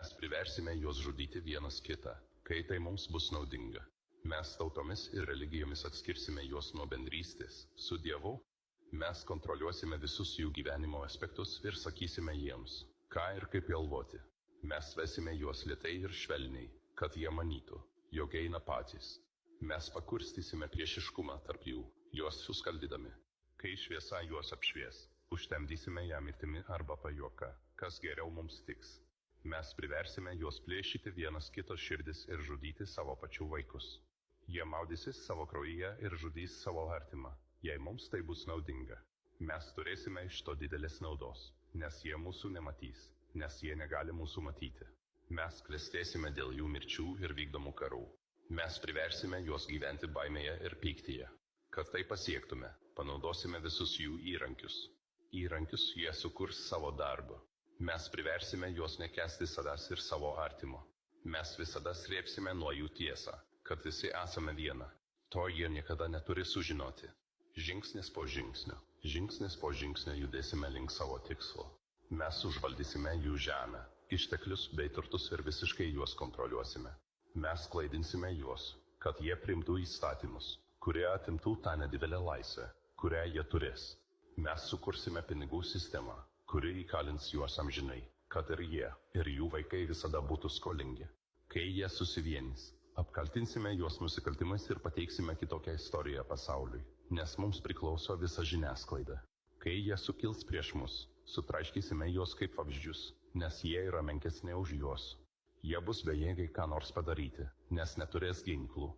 Mes priversime juos žudyti vienas kitą, kai tai mums bus naudinga. Mes tautomis ir religijomis atskirsime juos nuo bendrystės su Dievu. Mes kontroliuosime visus jų gyvenimo aspektus ir sakysime jiems, ką ir kaip galvoti. Mes vesime juos lėtai ir švelniai, kad jie manytų, jog eina patys. Mes pakurstysime priešiškumą tarp jų, juos suskaldydami. Kai šviesa juos apšvies, užtemdysime ją mirtimi arba pajuoka, kas geriau mums tiks. Mes priversime juos plėšyti vienas kitos širdis ir žudyti savo pačių vaikus. Jie maudysis savo kraujyje ir žudys savo artimą, jei mums tai bus naudinga. Mes turėsime iš to didelės naudos, nes jie mūsų nematys, nes jie negali mūsų matyti. Mes klestėsime dėl jų mirčių ir vykdomų karų. Mes priversime juos gyventi baimėje ir pyktyje. Kad tai pasiektume, panaudosime visus jų įrankius. Įrankius jie sukurs savo darbu. Mes priversime juos nekęsti savęs ir savo artimo. Mes visada slėpsime nuo jų tiesą, kad visi esame viena. To jie niekada neturi sužinoti. Žingsnis po žingsnio judėsime link savo tikslo. Mes užvaldysime jų žemę, išteklius bei turtus ir visiškai juos kontroliuosime. Mes klaidinsime juos, kad jie priimtų įstatymus, kurie atimtų tą nedidelę laisvę, kurią jie turės. Mes sukursime pinigų sistemą, kuri įkalins juos amžinai, kad ir jie, ir jų vaikai visada būtų skolingi. Kai jie susivienys, apkaltinsime juos nusikaltimais ir pateiksime kitokią istoriją pasauliui, nes mums priklauso visa žiniasklaida. Kai jie sukils prieš mus, sutraiškysime juos kaip vabzdžius, nes jie yra menkesni už juos. Jie bus bejėgiai ką nors padaryti, nes neturės ginklų.